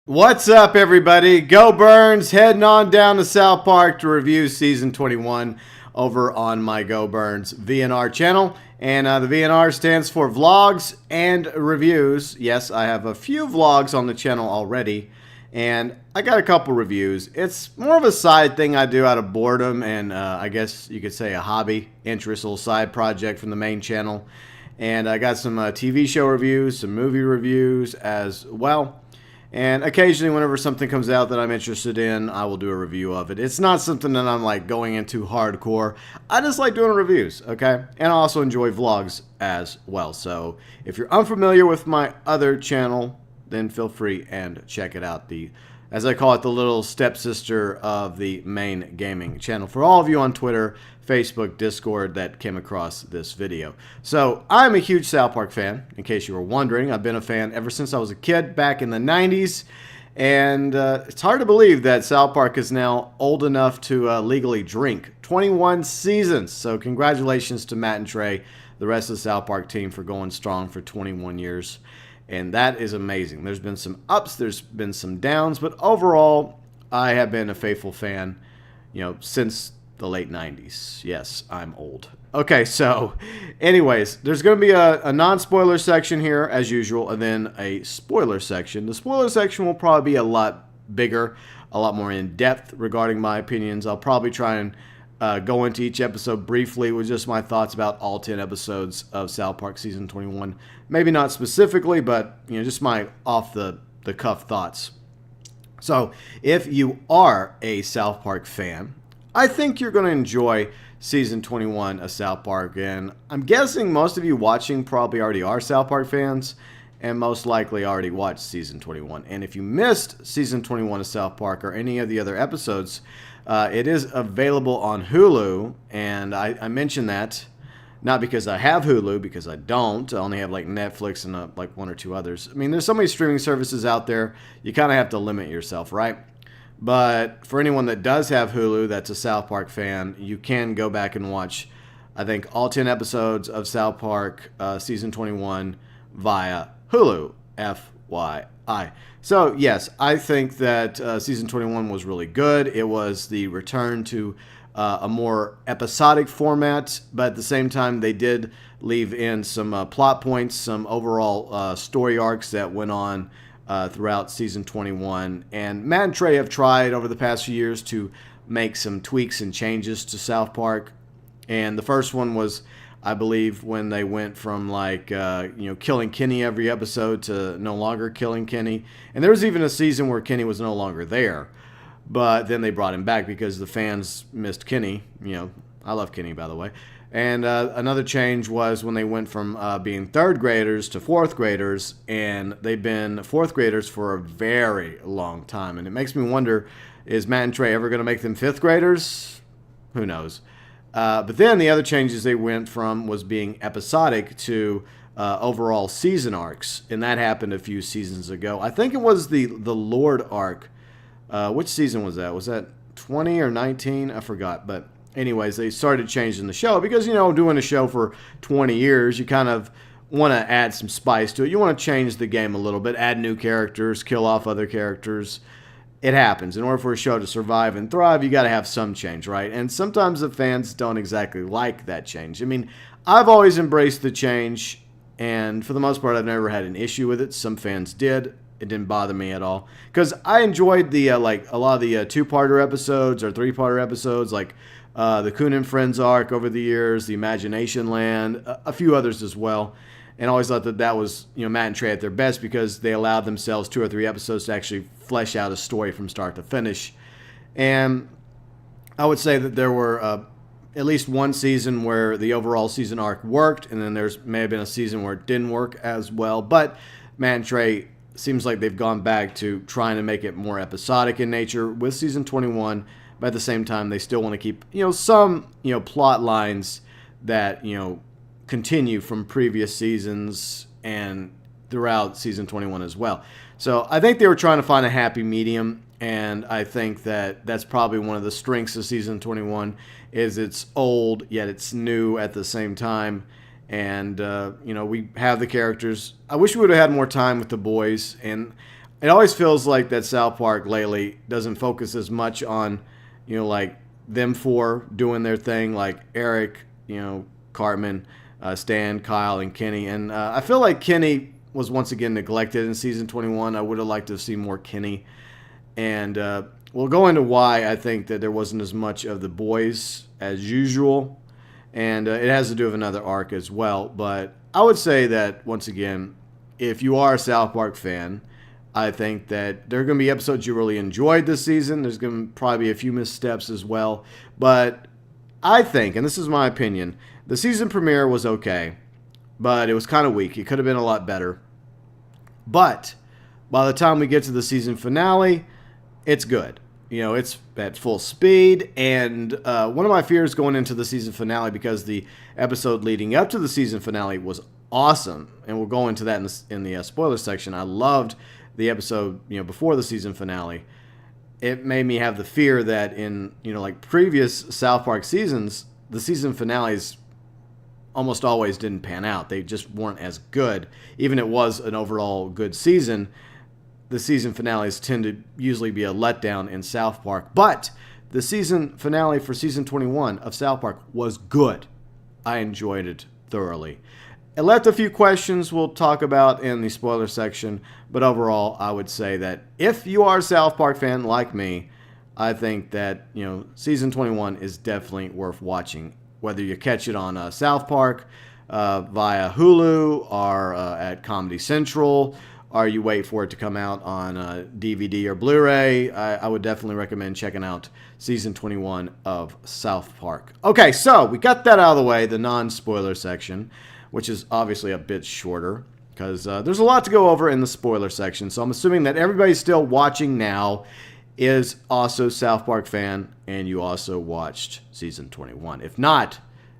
What's up, everybody? Go Burns, heading on down to South Park to review Season 21 over on my Go Burns VNR channel. And the VNR stands for Vlogs and Reviews. Yes, I have a few vlogs on the channel already, and I got a couple reviews. It's more of a side thing I do out of boredom and I guess you could say a hobby, interest, little side project from the main channel. And I got some TV show reviews, some movie reviews as well. And occasionally, whenever something comes out that I'm interested in, I will do a review of it. It's not something that I'm like going into hardcore. I just like doing reviews, okay? And I also enjoy vlogs as well. So if you're unfamiliar with my other channel, then feel free and check it out. As I call it, the little stepsister of the main gaming channel. For all of you on Twitter, Facebook, Discord that came across this video. So I'm a huge South Park fan, in case you were wondering. I've been a fan ever since I was a kid back in the 90s. And it's hard to believe that South Park is now old enough to legally drink. 21 seasons. So congratulations to Matt and Trey, the rest of the South Park team, for going strong for 21 years. And that is amazing. There's been some ups, there's been some downs, but overall, I have been a faithful fan, since the late 90s. Yes, I'm old. Okay, so anyways, there's going to be a non-spoiler section here, as usual, and then a spoiler section. The spoiler section will probably be a lot bigger, a lot more in-depth regarding my opinions. I'll probably try and go into each episode briefly with just my thoughts about all 10 episodes of South Park Season 21. Maybe not specifically, but just my off-the-cuff thoughts. So if you are a South Park fan, I think you're going to enjoy Season 21 of South Park. And I'm guessing most of you watching probably already are South Park fans and most likely already watched Season 21. And if you missed Season 21 of South Park or any of the other episodes, it is available on Hulu, and I mention that not because I have Hulu, because I don't. I only have like Netflix and like one or two others. I mean, there's so many streaming services out there, you kind of have to limit yourself, right? But for anyone that does have Hulu that's a South Park fan, you can go back and watch, I think, all 10 episodes of South Park Season 21 via Hulu, FYI. So, yes, I think that Season 21 was really good. It was the return to a more episodic format, but at the same time, they did leave in some plot points, some overall story arcs that went on throughout Season 21. And Matt and Trey have tried over the past few years to make some tweaks and changes to South Park. And the first one was, I believe, when they went from killing Kenny every episode to no longer killing Kenny. And there was even a season where Kenny was no longer there. But then they brought him back because the fans missed Kenny. I love Kenny, by the way. And another change was when they went from being third graders to fourth graders. And they've been fourth graders for a very long time. And it makes me wonder, is Matt and Trey ever going to make them fifth graders? Who knows? But then the other changes they went from was being episodic to overall season arcs, and that happened a few seasons ago. I think it was the Lord arc. Which season was that? Was that 20 or 19? I forgot. But anyways, they started changing the show because, doing a show for 20 years, you kind of want to add some spice to it. You want to change the game a little bit, add new characters, kill off other characters. It happens. In order for a show to survive and thrive, you got to have some change, right? And sometimes the fans don't exactly like that change. I mean, I've always embraced the change, and for the most part, I've never had an issue with it. Some fans did. It didn't bother me at all because I enjoyed the a lot of the two-parter episodes or three-parter episodes, like the Coon and Friends arc over the years, the Imagination Land, a few others as well. And I always thought that was, Matt and Trey at their best because they allowed themselves 2 or 3 episodes to actually flesh out a story from start to finish. And I would say that there were at least one season where the overall season arc worked, and then there's may have been a season where it didn't work as well. But Matt and Trey seems like they've gone back to trying to make it more episodic in nature with Season 21, but at the same time, they still want to keep, some, plot lines that, continue from previous seasons and throughout Season 21 as well. So I think they were trying to find a happy medium, and I think that that's probably one of the strengths of Season 21 is it's old, yet it's new at the same time. And, we have the characters. I wish we would have had more time with the boys, and it always feels like that South Park lately doesn't focus as much on, like them four doing their thing, like Eric, Cartman, Stan, Kyle, and Kenny. And I feel like Kenny was once again neglected in season 21. I would have liked to see more Kenny. And we'll go into why I think that there wasn't as much of the boys as usual. And it has to do with another arc as well. But I would say that, once again, if you are a South Park fan, I think that there are going to be episodes you really enjoyed this season. There's going to probably be a few missteps as well. But I think, and this is my opinion, the season premiere was okay, but it was kind of weak. It could have been a lot better. But by the time we get to the season finale, it's good. It's at full speed. And one of my fears going into the season finale, because the episode leading up to the season finale was awesome, and we'll go into that in the spoiler section. I loved the episode, before the season finale. It made me have the fear that in, like previous South Park seasons, the season finales almost always didn't pan out. They just weren't as good. Even it was an overall good season, the season finales tend to usually be a letdown in South Park. But the season finale for season 21 of South Park was good. I enjoyed it thoroughly. It left a few questions we'll talk about in the spoiler section, but overall, I would say that if you are a South Park fan like me, I think that, season 21 is definitely worth watching. Whether you catch it on South Park via Hulu or at Comedy Central, or you wait for it to come out on DVD or Blu-ray, I would definitely recommend checking out season 21 of South Park. Okay, so we got that out of the way, the non-spoiler section, which is obviously a bit shorter because there's a lot to go over in the spoiler section. So I'm assuming that everybody still watching now is also a South Park fan, and you also watched season 21. If not,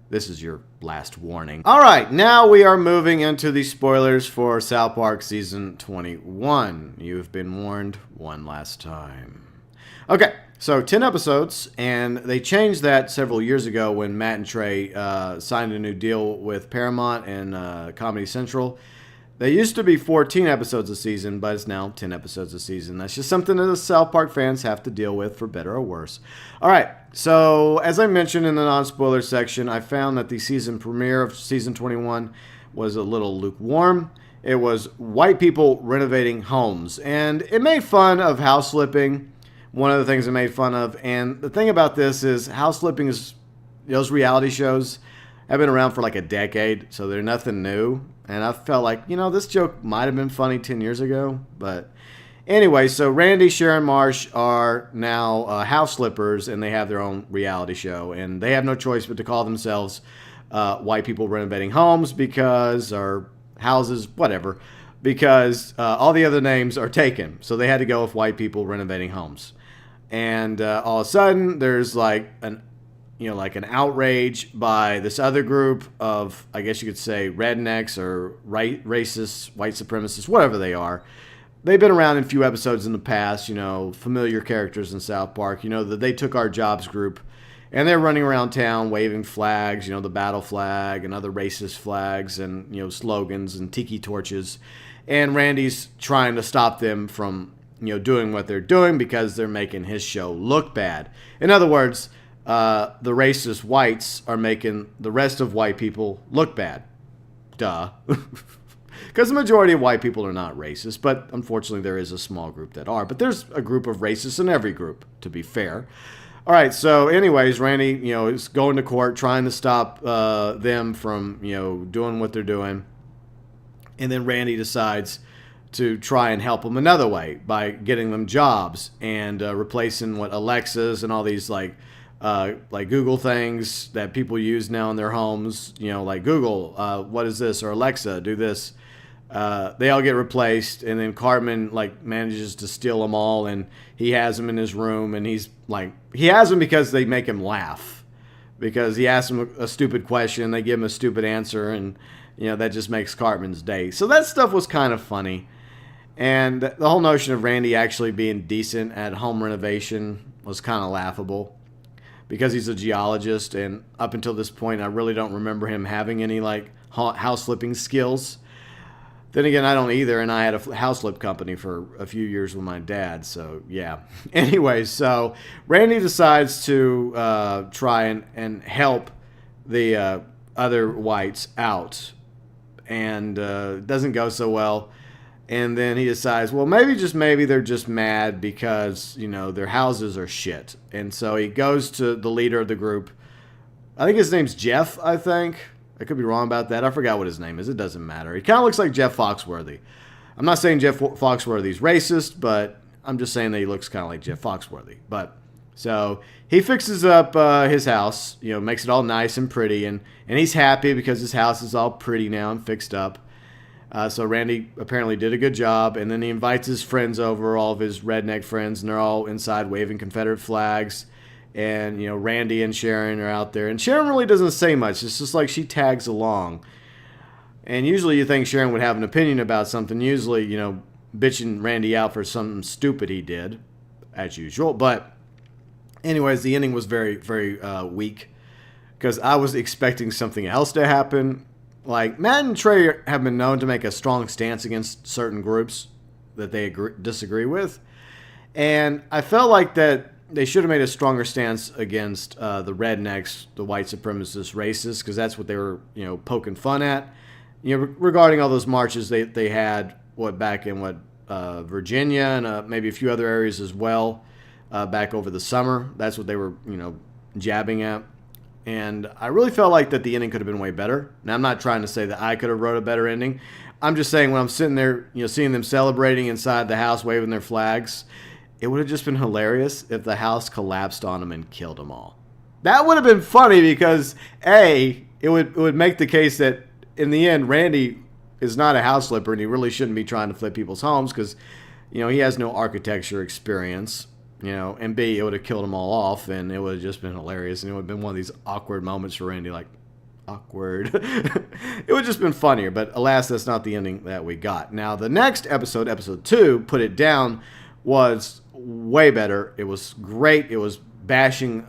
this is your last warning. All right, now we are moving into the spoilers for South Park season 21. You've been warned one last time. Okay, so 10 episodes, and they changed that several years ago when Matt and Trey signed a new deal with Paramount and Comedy Central. They used to be 14 episodes a season, but it's now 10 episodes a season. That's just something that the South Park fans have to deal with, for better or worse. All right, so as I mentioned in the non-spoiler section, I found that the season premiere of season 21 was a little lukewarm. It was white people renovating homes, and it made fun of house flipping. One of the things it made fun of, and the thing about this is house flipping is, those reality shows have been around for like a decade, so they're nothing new. And I felt like, this joke might have been funny 10 years ago. But anyway, so Randy, Sharon, Marsh are now house flippers, and they have their own reality show. And they have no choice but to call themselves white people renovating homes or houses, whatever, because all the other names are taken. So they had to go with white people renovating homes. And all of a sudden, there's like an outrage by this other group of, I guess you could say, rednecks or racists, white supremacists, whatever they are. They've been around in a few episodes in the past, familiar characters in South Park. The They Took Our Jobs group, and they're running around town waving flags, the battle flag and other racist flags and, slogans and tiki torches. And Randy's trying to stop them from, doing what they're doing because they're making his show look bad. In other words, the racist whites are making the rest of white people look bad. Duh. Because the majority of white people are not racist, but unfortunately there is a small group that are. But there's a group of racists in every group, to be fair. All right, so anyways, Randy, is going to court trying to stop them from, doing what they're doing. And then Randy decides to try and help them another way by getting them jobs and replacing what Alexas and all these like Google things that people use now in their homes, like Google, what is this? Or Alexa, do this. They all get replaced, and then Cartman manages to steal them all, and he has them in his room, and he has them because they make him laugh, because he asks them a stupid question, they give him a stupid answer, and that just makes Cartman's day. So that stuff was kind of funny, and the whole notion of Randy actually being decent at home renovation was kind of laughable, because he's a geologist, and up until this point, I really don't remember him having any house flipping skills. Then again, I don't either, and I had a house flip company for a few years with my dad, so yeah. Anyways, so Randy decides to try and help the other whites out, and doesn't go so well. And then he decides, well, maybe, just maybe, they're just mad because, their houses are shit. And so he goes to the leader of the group. I think his name's Jeff, I think. I could be wrong about that. I forgot what his name is. It doesn't matter. He kind of looks like Jeff Foxworthy. I'm not saying Jeff Foxworthy's racist, but I'm just saying that he looks kind of like Jeff Foxworthy. But so he fixes up his house, makes it all nice and pretty, and he's happy because his house is all pretty now and fixed up. So Randy apparently did a good job, and then he invites his friends over, all of his redneck friends, and they're all inside waving Confederate flags. And, Randy and Sharon are out there. And Sharon really doesn't say much. It's just like she tags along. And usually you think Sharon would have an opinion about something. Usually, bitching Randy out for something stupid he did, as usual. But anyways, the ending was very, very weak. Because I was expecting something else to happen. Like, Matt and Trey have been known to make a strong stance against certain groups that they disagree with. And I felt like that they should have made a stronger stance against the rednecks, the white supremacist racists, because that's what they were, poking fun at. Regarding all those marches they had, back in Virginia and maybe a few other areas as well, back over the summer. That's what they were, jabbing at. And I really felt like that the ending could have been way better. Now, I'm not trying to say that I could have wrote a better ending. I'm just saying when I'm sitting there, seeing them celebrating inside the house, waving their flags, it would have just been hilarious if the house collapsed on them and killed them all. That would have been funny because, A, it would make the case that, in the end, Randy is not a house flipper and he really shouldn't be trying to flip people's homes because, he has no architecture experience, and B, it would have killed them all off and it would have just been hilarious and it would have been one of these awkward moments for Randy, like, awkward. It would have just been funnier, but alas, that's not the ending that we got. Now, the next episode, episode 2, Put It Down, was way better. It was great. It was bashing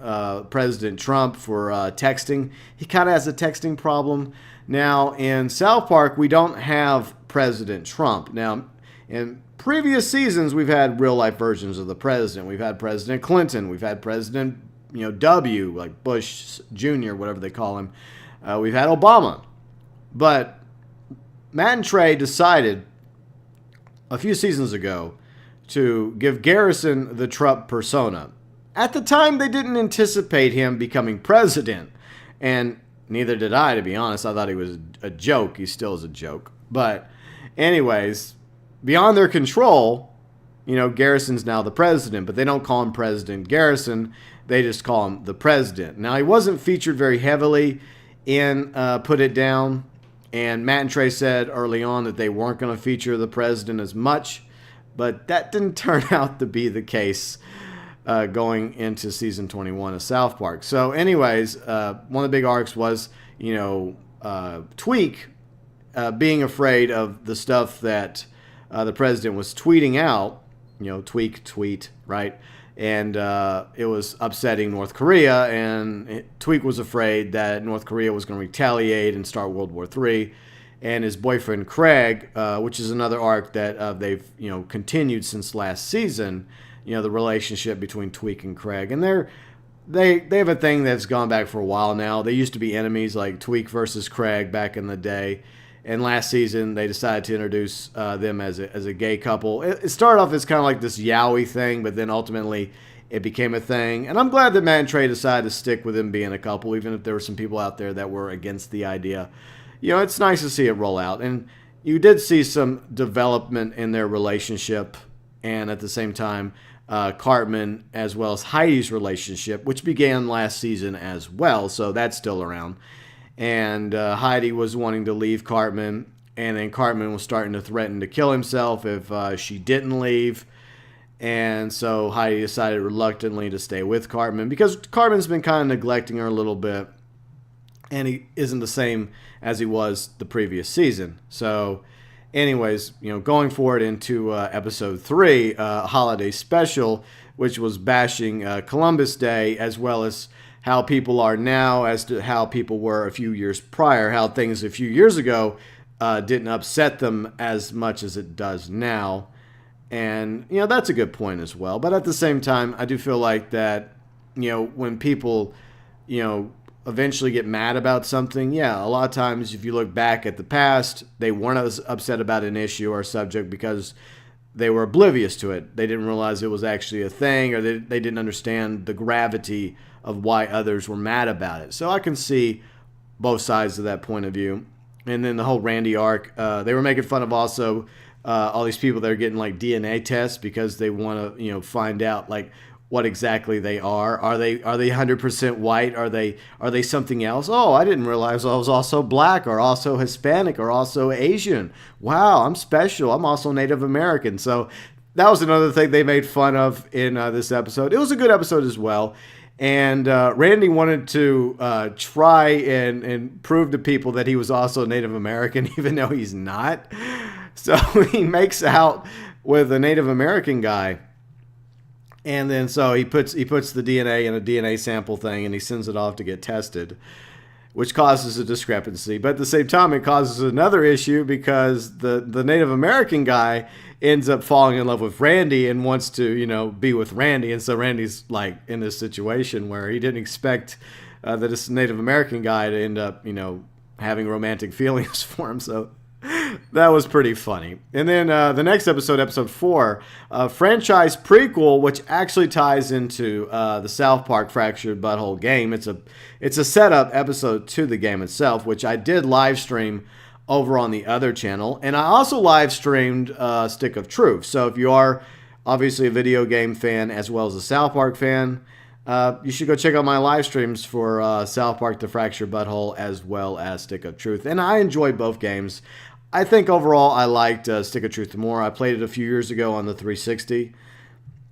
President Trump for texting. He kind of has a texting problem. Now, in South Park, we don't have President Trump. Now, in previous seasons, we've had real-life versions of the president. We've had President Clinton. We've had President, W, like Bush Jr., whatever they call him. We've had Obama. But Matt and Trey decided a few seasons ago to give Garrison the Trump persona. At the time, they didn't anticipate him becoming president. And neither did I, to be honest. I thought he was a joke. He still is a joke. But anyways, beyond their control, Garrison's now the president. But they don't call him President Garrison. They just call him the president. Now, he wasn't featured very heavily in Put It Down. And Matt and Trey said early on that they weren't going to feature the president as much. But that didn't turn out to be the case going into season 21 of South Park. So anyways, one of the big arcs was, Tweek being afraid of the stuff that the president was tweeting out, tweet, right? And it was upsetting North Korea, and Tweek was afraid that North Korea was going to retaliate and start World War III. And his boyfriend Craig, which is another arc that they've continued since last season, the relationship between Tweek and Craig, and they have a thing that's gone back for a while now. They used to be enemies, like Tweek versus Craig back in the day, and last season they decided to introduce them as a gay couple. It started off as kind of like this yaoi thing, but then ultimately it became a thing. And I'm glad that Matt and Trey decided to stick with them being a couple, even if there were some people out there that were against the idea. It's nice to see it roll out. And you did see some development in their relationship. And at the same time, Cartman as well as Heidi's relationship, which began last season as well. So that's still around. And Heidi was wanting to leave Cartman. And then Cartman was starting to threaten to kill himself if she didn't leave. And so Heidi decided reluctantly to stay with Cartman because Cartman's been kind of neglecting her a little bit. And he isn't the same as he was the previous season. So anyways, going forward into episode 3, holiday special, which was bashing Columbus Day, as well as how people are now as to how people were a few years prior, how things a few years ago didn't upset them as much as it does now. And, that's a good point as well. But at the same time, I do feel like that, when people, eventually get mad about something, yeah, a lot of times if you look back at the past, they weren't as upset about an issue or subject because they were oblivious to it. They didn't realize it was actually a thing, or they didn't understand the gravity of why others were mad about it. So I can see both sides of that point of view. And then the whole Randy arc, they were making fun of also all these people that are getting like DNA tests because they want to, find out like what exactly they are. Are they 100% white? Are they something else? Oh, I didn't realize I was also black or also Hispanic or also Asian. Wow, I'm special. I'm also Native American. So that was another thing they made fun of in this episode. It was a good episode as well. And Randy wanted to try and prove to people that he was also Native American, even though he's not. So he makes out with a Native American guy. And then so he puts the DNA in a DNA sample thing, and he sends it off to get tested, which causes a discrepancy. But at the same time, it causes another issue because the Native American guy ends up falling in love with Randy and wants to, be with Randy. And so Randy's like in this situation where he didn't expect that this Native American guy to end up, having romantic feelings for him. So that was pretty funny. And then the next episode, episode 4, franchise prequel, which actually ties into the South Park Fractured But Whole game. It's a setup episode to the game itself, which I did live stream over on the other channel. And I also live streamed Stick of Truth. So if you are obviously a video game fan as well as a South Park fan, you should go check out my live streams for South Park The Fractured But Whole as well as Stick of Truth. And I enjoyed both games. I think overall I liked Stick of Truth more. I played it a few years ago on the 360.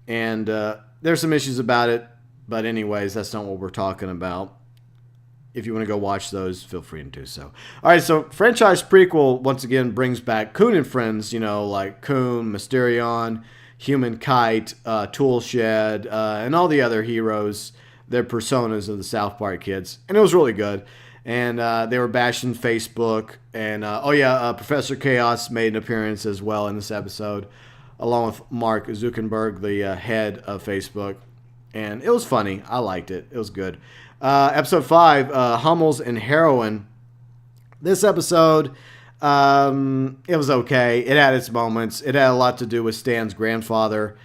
And there's some issues about it. But anyways, that's not what we're talking about. If you want to go watch those, feel free to do so. All right, so franchise prequel, once again, brings back Coon and Friends, like Coon, Mysterion, Human Kite, Toolshed, and all the other heroes, their personas of the South Park kids. And it was really good. And they were bashing Facebook. And, Professor Chaos made an appearance as well in this episode, along with Mark Zuckerberg, the head of Facebook. And it was funny. I liked it. It was good. Episode 5, Hummels and Heroin. This episode, it was okay. It had its moments. It had a lot to do with Stan's grandfather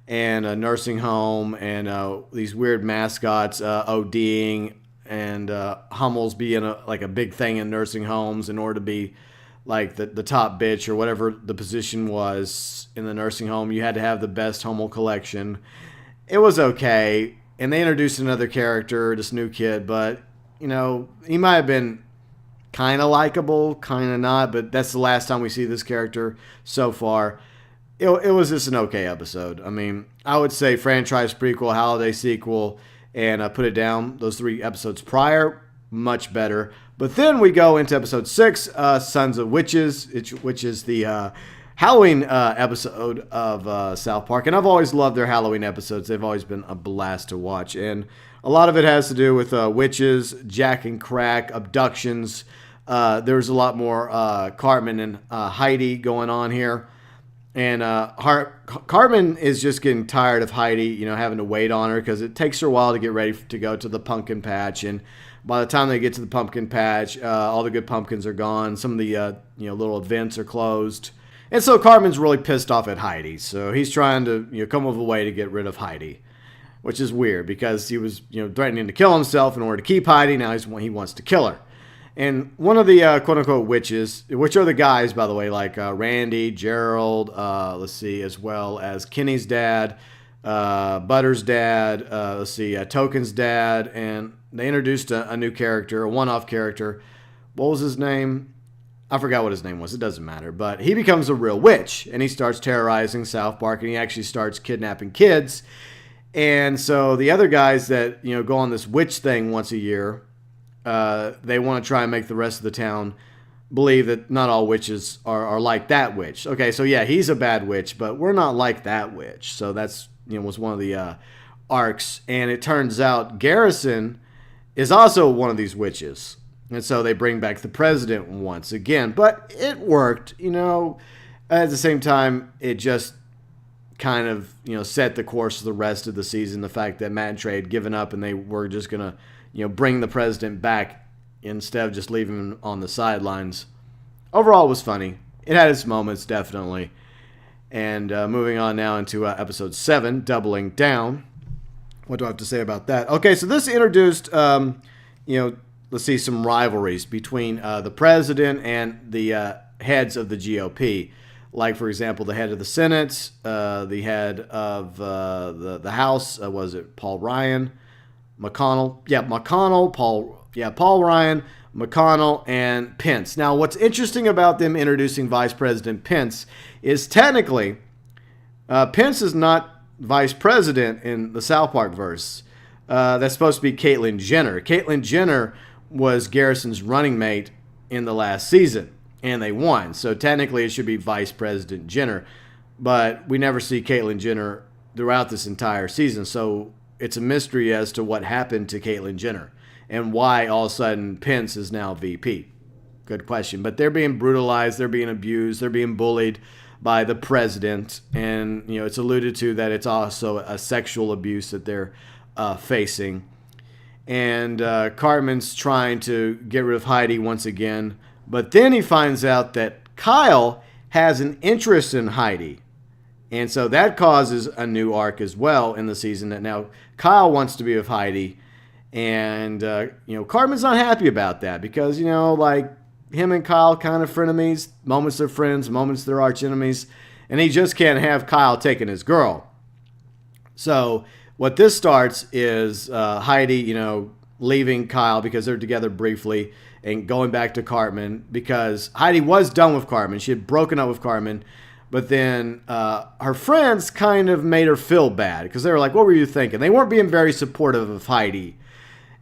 and a nursing home and these weird mascots ODing and Hummels being a big thing in nursing homes in order to be like the top bitch or whatever the position was in the nursing home. You had to have the best Hummel collection. It was okay. And they introduced another character, this new kid, but, he might have been kind of likable, kind of not, but that's the last time we see this character so far. It was just an okay episode. I mean, I would say franchise prequel, holiday sequel, and put it down. Those 3 episodes prior, much better. But then we go into episode 6, Sons of Witches, which is the Halloween episode of South Park. And I've always loved their Halloween episodes. They've always been a blast to watch. And a lot of it has to do with witches, Jack and crack, abductions. There's a lot more Cartman and Heidi going on here. And Cartman is just getting tired of Heidi, having to wait on her because it takes her a while to get ready to go to the pumpkin patch. And by the time they get to the pumpkin patch, all the good pumpkins are gone. Some of the little events are closed. And so Cartman's really pissed off at Heidi. So he's trying to come up with a way to get rid of Heidi, which is weird because he was threatening to kill himself in order to keep Heidi. Now he wants to kill her. And one of the quote-unquote witches, which are the guys, by the way, like Randy, Gerald, as well as Kenny's dad, Butter's dad, Token's dad, and they introduced a new character, a one-off character. What was his name? I forgot what his name was. It doesn't matter. But he becomes a real witch, and he starts terrorizing South Park, and he actually starts kidnapping kids. And so the other guys that go on this witch thing once a year, they want to try and make the rest of the town believe that not all witches are like that witch. Okay, so yeah, he's a bad witch, but we're not like that witch. So that's was one of the arcs, and it turns out Garrison is also one of these witches. And so they bring back the president once again. But it worked, At the same time, it just kind of, set the course for the rest of the season. The fact that Matt and Trey had given up and they were just going to, bring the president back instead of just leaving him on the sidelines. Overall, it was funny. It had its moments, definitely. And moving on now into episode 7, Doubling Down. What do I have to say about that? Okay, so this introduced, let's see, some rivalries between the president and the heads of the GOP. Like, for example, the head of the Senate, the head of the House, was it Paul Ryan? McConnell? Yeah, McConnell, Paul Ryan, McConnell, and Pence. Now, what's interesting about them introducing Vice President Pence is technically Pence is not vice president in the South Park verse. That's supposed to be Caitlyn Jenner. Caitlyn Jenner was Garrison's running mate in the last season, and they won. So technically it should be Vice President Jenner, but we never see Caitlyn Jenner throughout this entire season. So it's a mystery as to what happened to Caitlyn Jenner and why all of a sudden Pence is now VP. Good question. But they're being brutalized, they're being abused, they're being bullied by the president, and it's alluded to that it's also a sexual abuse that they're facing. And Cartman's trying to get rid of Heidi once again, but then he finds out that Kyle has an interest in Heidi, and so that causes a new arc as well in the season, that now Kyle wants to be with Heidi, and Cartman's not happy about that because him and Kyle kind of frenemies. Moments they're friends, moments they're arch enemies. And he just can't have Kyle taking his girl. So what this starts is Heidi, leaving Kyle because they're together briefly and going back to Cartman because Heidi was done with Cartman. She had broken up with Cartman. But then her friends kind of made her feel bad because they were like, what were you thinking? They weren't being very supportive of Heidi.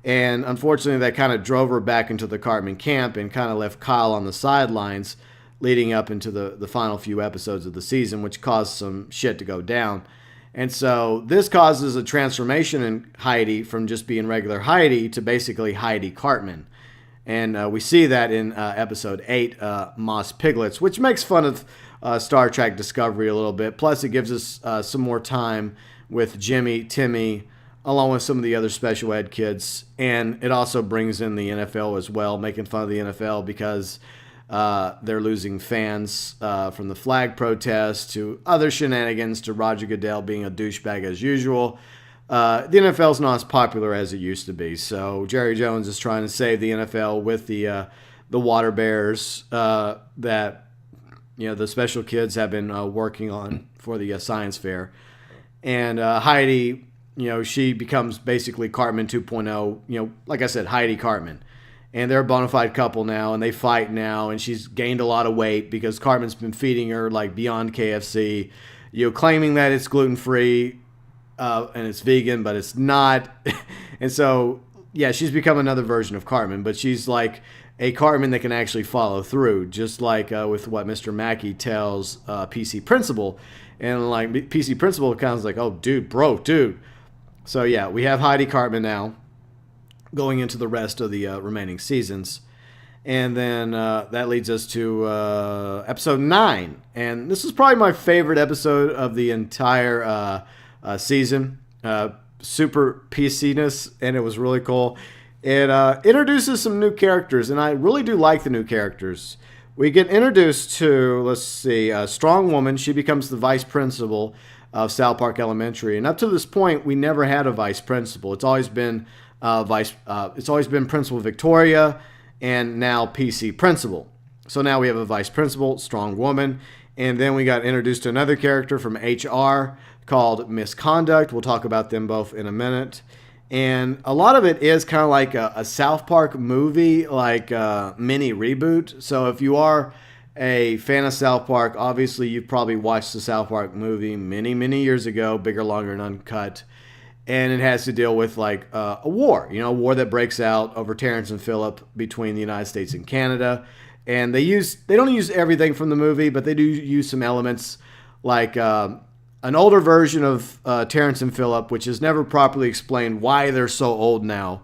And unfortunately, that kind of drove her back into the Cartman camp and kind of left Kyle on the sidelines leading up into the final few episodes of the season, which caused some shit to go down. And so this causes a transformation in Heidi from just being regular Heidi to basically Heidi Cartman. And we see that in episode 8, Moss Piglets, which makes fun of Star Trek Discovery a little bit. Plus, it gives us some more time with Jimmy, Timmy, along with some of the other special ed kids. And it also brings in the NFL as well, making fun of the NFL because they're losing fans from the flag protest to other shenanigans to Roger Goodell being a douchebag as usual. The NFL's not as popular as it used to be. So Jerry Jones is trying to save the NFL with the water bears that the special kids have been working on for the science fair. And Heidi, she becomes basically Cartman 2.0, like I said, Heidi Cartman. And they're a bona fide couple now, and they fight now, and she's gained a lot of weight because Cartman's been feeding her like beyond KFC, claiming that it's gluten-free and it's vegan, but it's not. And so, yeah, she's become another version of Cartman, but she's like a Cartman that can actually follow through, just like with what Mr. Mackey tells PC Principal. And like PC Principal kind of like, oh, dude. So, yeah, we have Heidi Cartman now going into the rest of the remaining seasons. And then that leads us to episode 9. And this is probably my favorite episode of the entire season. Super PC-ness, and it was really cool. It introduces some new characters, and I really do like the new characters. We get introduced to, let's see, a strong woman. She becomes the vice principal of South Park Elementary. And up to this point, we never had a vice principal. It's always been Principal Victoria, and now PC Principal. So now we have a vice principal, strong woman, and then we got introduced to another character from HR called Misconduct. We'll talk about them both in a minute. And a lot of it is kind of like a South Park movie, like a mini reboot. So if you are a fan of South Park, obviously you've probably watched the South Park movie many, many years ago, Bigger, Longer, and Uncut. And it has to deal with like a war, a war that breaks out over Terrence and Phillip between the United States and Canada. And they don't use everything from the movie, but they do use some elements like an older version of Terrence and Phillip, which is never properly explained why they're so old now.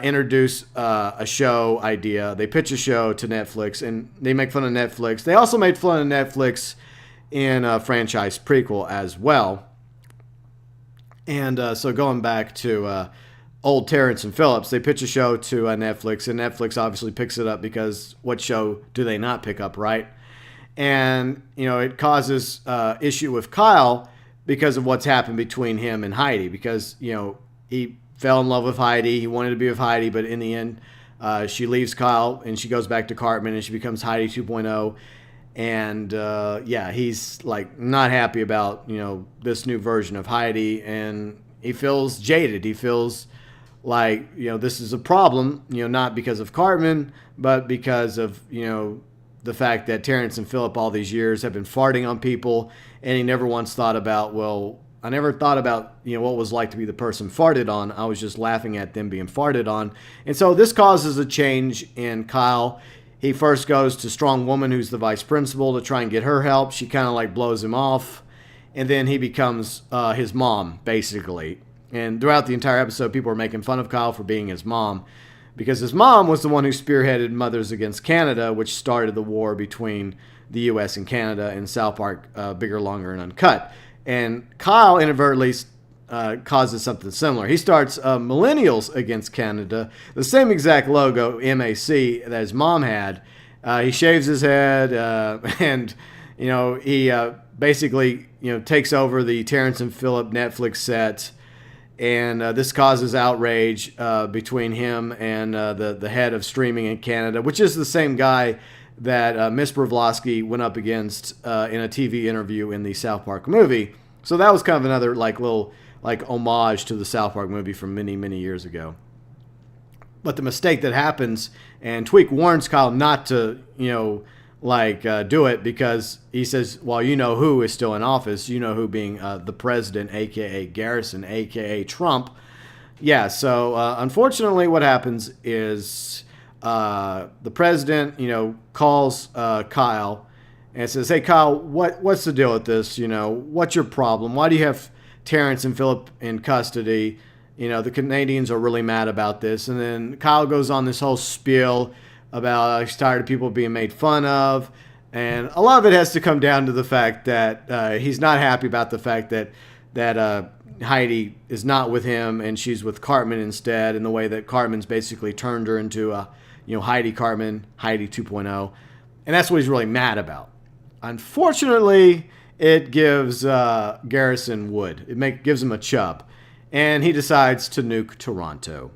introduce a show idea. They pitch a show to Netflix, and they make fun of Netflix. They also made fun of Netflix in a franchise prequel as well. And so going back to old Terrence and Phillips, they pitch a show to Netflix, and Netflix obviously picks it up because what show do they not pick up, right? And, it causes issue with Kyle because of what's happened between him and Heidi, because, he fell in love with Heidi. He wanted to be with Heidi, but in the end, she leaves Kyle and she goes back to Cartman and she becomes Heidi 2.0. And he's like not happy about, this new version of Heidi, and he feels jaded. He feels like, this is a problem, not because of Cartman, but because of, the fact that Terrence and Phillip all these years have been farting on people, and he never once thought about, well, I never thought about, what it was like to be the person farted on. I was just laughing at them being farted on. And so this causes a change in Kyle. He first goes to Strong Woman, who's the vice principal, to try and get her help. She kind of like blows him off. And then he becomes his mom, basically. And throughout the entire episode, people are making fun of Kyle for being his mom, because his mom was the one who spearheaded Mothers Against Canada, which started the war between the U.S. and Canada in South Park, Bigger, Longer, and Uncut. And Kyle inadvertently causes something similar. He starts Millennials Against Canada, the same exact logo, MAC, that his mom had. He shaves his head, and, he basically, takes over the Terrence and Phillip Netflix set. And this causes outrage between him and the head of streaming in Canada, which is the same guy that Miss Bravlosky went up against in a TV interview in the South Park movie. So that was kind of another little homage to the South Park movie from many, many years ago. But the mistake that happens, and Tweek warns Kyle not to, do it, because he says, well, who is still in office, who being the president, a.k.a. Garrison, a.k.a. Trump. Yeah, so unfortunately what happens is the president, calls Kyle and says, hey, Kyle, what's the deal with this? What's your problem? Why do you have Terrence and Phillip in custody? The Canadians are really mad about this. And then Kyle goes on this whole spiel about he's tired of people being made fun of. And a lot of it has to come down to the fact that he's not happy about the fact that Heidi is not with him and she's with Cartman instead, and the way that Cartman's basically turned her into Heidi Cartman, Heidi 2.0. And that's what he's really mad about. Unfortunately, it gives Garrison wood. It gives him a chub. And he decides to nuke Toronto.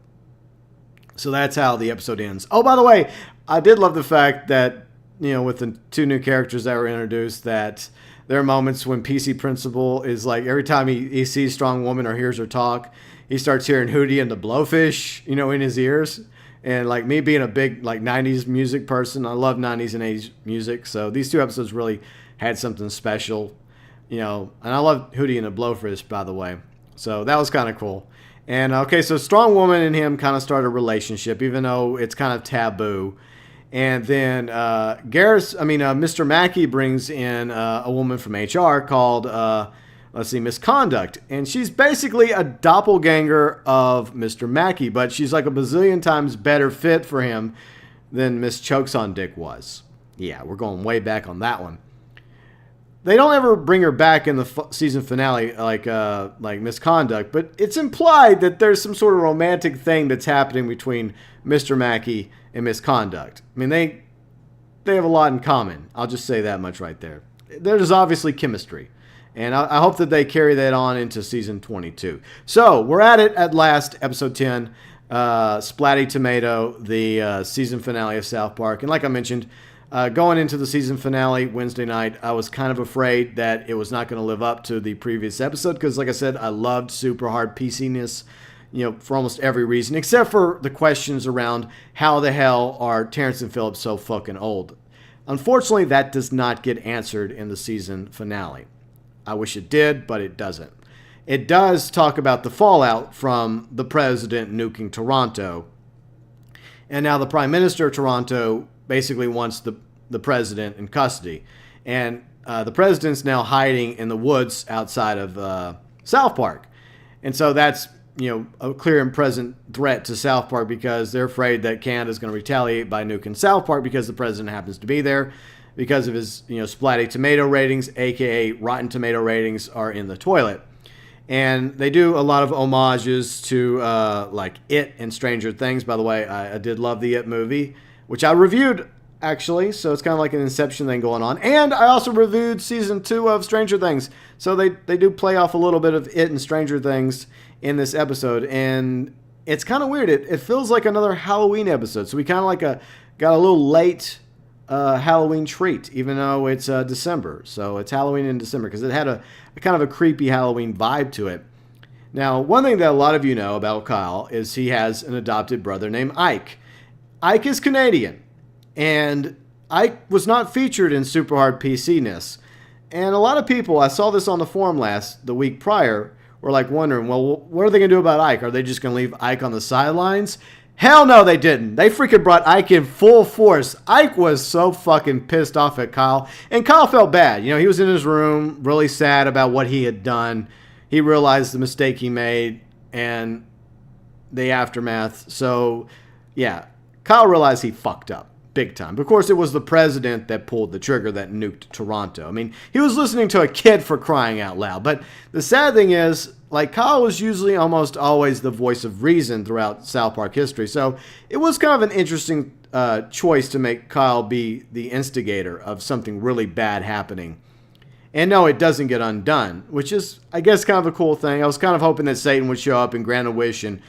So that's how the episode ends. Oh, by the way, I did love the fact that, with the two new characters that were introduced, that there are moments when PC Principal is like, every time he sees Strong Woman or hears her talk, he starts hearing Hootie and the Blowfish, in his ears. And like me being a big 90s music person, I love 90s and 80s music. So these two episodes really had something special, and I love Hootie and the Blowfish, by the way. So that was kind of cool. And okay, so Strong Woman and him kind of start a relationship, even though it's kind of taboo. And then Mr. Mackey brings in a woman from HR called, Misconduct. And she's basically a doppelganger of Mr. Mackey, but she's like a bazillion times better fit for him than Miss Chokes on Dick was. Yeah, we're going way back on that one. They don't ever bring her back in the season finale like Misconduct, but it's implied that there's some sort of romantic thing that's happening between Mr. Mackey and Misconduct. I mean, they have a lot in common. I'll just say that much right there. There's obviously chemistry, and I hope that they carry that on into season 22. So we're at it at last, episode 10, Splatty Tomato, the season finale of South Park. And like I mentioned, going into the season finale Wednesday night, I was kind of afraid that it was not going to live up to the previous episode because, like I said, I loved super hard PC-ness, for almost every reason, except for the questions around how the hell are Terrence and Phillip so fucking old. Unfortunately, that does not get answered in the season finale. I wish it did, but it doesn't. It does talk about the fallout from the president nuking Toronto. And now the Prime Minister of Toronto basically wants the president in custody. And the president's now hiding in the woods outside of South Park. And so that's, a clear and present threat to South Park because they're afraid that Canada's going to retaliate by nuking South Park because the president happens to be there because of his, splatty tomato ratings, aka Rotten Tomato ratings, are in the toilet. And they do a lot of homages to like It and Stranger Things. By the way, I did love the It movie, which I reviewed actually. So it's kind of like an Inception thing going on. And I also reviewed season 2 of Stranger Things. So they do play off a little bit of It and Stranger Things in this episode. And it's kind of weird. It feels like another Halloween episode. So we kind of like got a little late Halloween treat, even though it's December. So it's Halloween in December because it had a kind of a creepy Halloween vibe to it. Now, one thing that a lot of you know about Kyle is he has an adopted brother named Ike. Ike is Canadian, and Ike was not featured in Super Hard PC-ness. And a lot of people, I saw this on the forum the week prior, were like wondering, well, what are they going to do about Ike? Are they just going to leave Ike on the sidelines? Hell no, they didn't. They freaking brought Ike in full force. Ike was so fucking pissed off at Kyle. And Kyle felt bad. He was in his room, really sad about what he had done. He realized the mistake he made and the aftermath. So, yeah, Kyle realized he fucked up big time. But of course, it was the president that pulled the trigger that nuked Toronto. I mean, he was listening to a kid, for crying out loud. But the sad thing is, like, Kyle was usually almost always the voice of reason throughout South Park history. So it was kind of an interesting choice to make Kyle be the instigator of something really bad happening. And no, it doesn't get undone, which is, I guess, kind of a cool thing. I was kind of hoping that Satan would show up and grant a wish and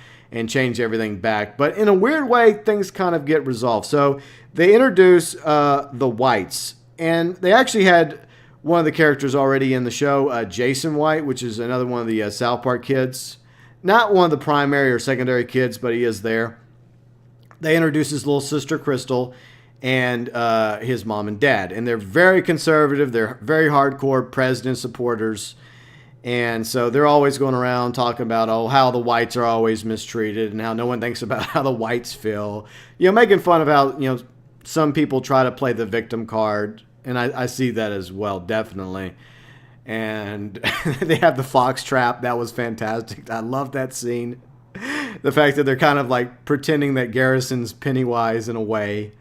change everything back. But in a weird way, things kind of get resolved. So they introduce the Whites. And they actually had one of the characters already in the show, Jason White, which is another one of the South Park kids. Not one of the primary or secondary kids, but he is there. They introduce his little sister, Crystal, and his mom and dad. And they're very conservative. They're very hardcore president supporters. And so they're always going around talking about, how the whites are always mistreated and how no one thinks about how the whites feel. Making fun of how, some people try to play the victim card. And I see that as well, definitely. And they have the fox trap. That was fantastic. I love that scene. The fact that they're kind of like pretending that Garrison's Pennywise in a way.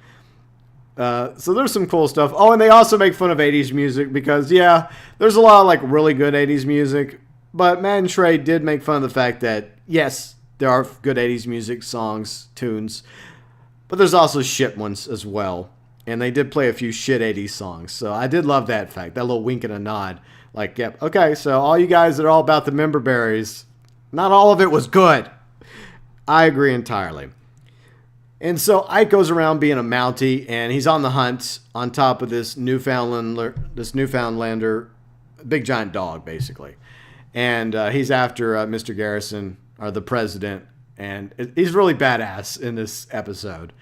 So there's some cool stuff. Oh, and they also make fun of 80s music because, yeah, there's a lot of like really good 80s music. But Matt and Trey did make fun of the fact that, yes, there are good 80s music songs, tunes. But there's also shit ones as well. And they did play a few shit 80s songs. So I did love that fact. That little wink and a nod. Like, yep, okay, so all you guys that are all about the member berries, not all of it was good. I agree entirely. And so Ike goes around being a Mountie, and he's on the hunt on top of this Newfoundlander, big giant dog, basically. And he's after Mr. Garrison, or the president, and he's really badass in this episode.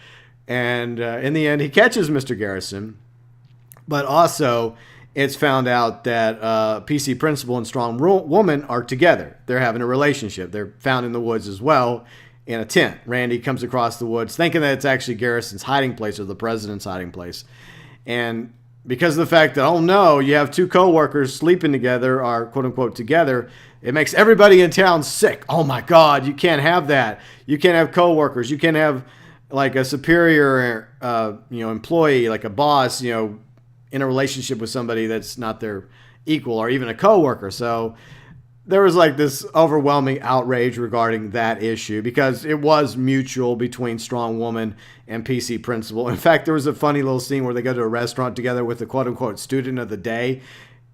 And in the end, he catches Mr. Garrison, but also it's found out that PC Principal and Strong Woman are together. They're having a relationship. They're found in the woods as well in a tent. Randy comes across the woods thinking that it's actually Garrison's hiding place or the president's hiding place. And because of the fact that, oh no, you have two co-workers sleeping together, or quote-unquote together, it makes everybody in town sick. Oh my God, you can't have that. You can't have co-workers. You can't have like a superior, employee, like a boss, in a relationship with somebody that's not their equal or even a coworker. So there was like this overwhelming outrage regarding that issue because it was mutual between Strong Woman and PC Principal. In fact, there was a funny little scene where they go to a restaurant together with the quote unquote student of the day.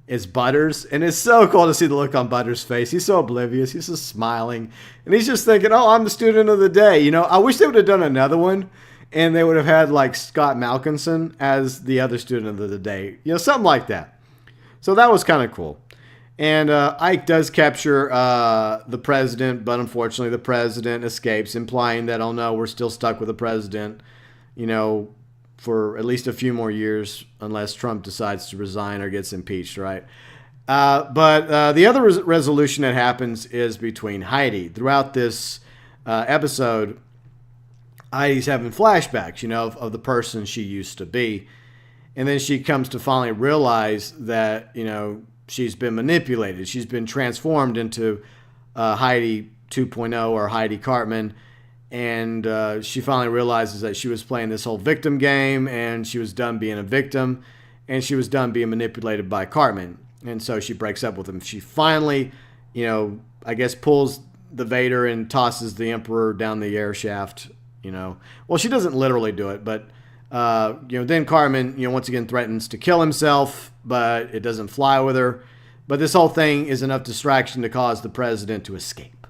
Is Butters, and it's so cool to see the look on Butters' face. He's so oblivious. He's just smiling, and he's just thinking, "Oh, I'm the student of the day." I wish they would have done another one, and they would have had like Scott Malkinson as the other student of the day, something like that. So that was kind of cool. And Ike does capture the president, but unfortunately, the president escapes, implying that, oh no, we're still stuck with the president, for at least a few more years, unless Trump decides to resign or gets impeached, right? But the other resolution that happens is between Heidi. Throughout this episode, Heidi's having flashbacks, of the person she used to be. And then she comes to finally realize that, she's been manipulated. She's been transformed into Heidi 2.0 or Heidi Cartman. And she finally realizes that she was playing this whole victim game, and she was done being a victim, and she was done being manipulated by Cartman. And so she breaks up with him. She finally, I guess pulls the Vader and tosses the Emperor down the air shaft. Well, she doesn't literally do it, but then Cartman, once again threatens to kill himself, but it doesn't fly with her. But this whole thing is enough distraction to cause the president to escape.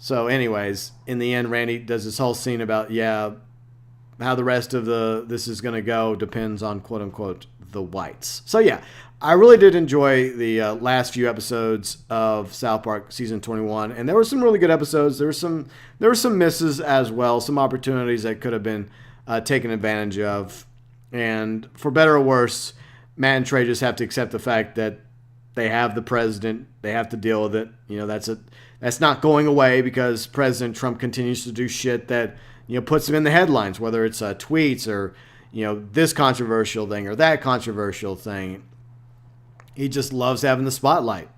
So anyways, in the end, Randy does this whole scene about, how the rest of this is going to go depends on, quote unquote, the whites. So yeah, I really did enjoy the last few episodes of South Park season 21, and there were some really good episodes. There were some misses as well, some opportunities that could have been taken advantage of. And for better or worse, Matt and Trey just have to accept the fact that they have the president. They have to deal with it. That's not going away because President Trump continues to do shit that puts him in the headlines, whether it's tweets or this controversial thing or that controversial thing. He just loves having the spotlight.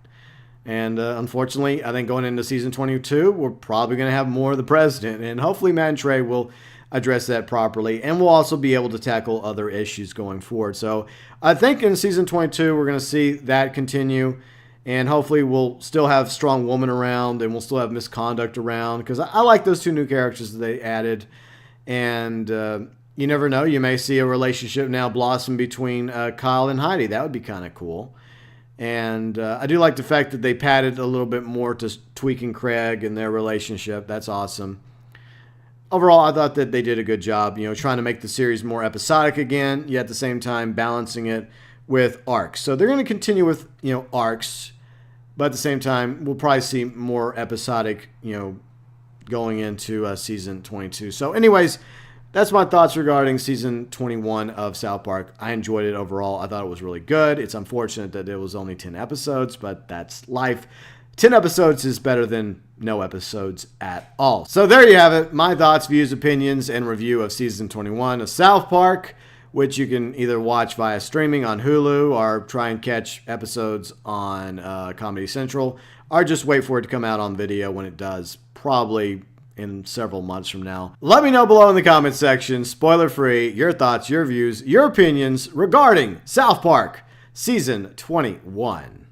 And unfortunately, I think going into season 22, we're probably going to have more of the president. And hopefully Matt and Trey will address that properly. And we'll also be able to tackle other issues going forward. So I think in season 22, we're going to see that continue. And hopefully we'll still have strong woman around, and we'll still have misconduct around. Because I like those two new characters that they added. And you never know. You may see a relationship now blossom between Kyle and Heidi. That would be kind of cool. And I do like the fact that they padded a little bit more to Tweek and Craig and their relationship. That's awesome. Overall, I thought that they did a good job, trying to make the series more episodic again, yet at the same time balancing it with arcs. So they're going to continue with, arcs, but at the same time, we'll probably see more episodic, going into season 22. So anyways, that's my thoughts regarding season 21 of South Park. I enjoyed it overall. I thought it was really good. It's unfortunate that it was only 10 episodes, but that's life. 10 episodes is better than no episodes at all. So there you have it. My thoughts, views, opinions, and review of season 21 of South Park, which you can either watch via streaming on Hulu or try and catch episodes on Comedy Central, or just wait for it to come out on video when it does, probably in several months from now. Let me know below in the comments section, spoiler free, your thoughts, your views, your opinions regarding South Park season 21.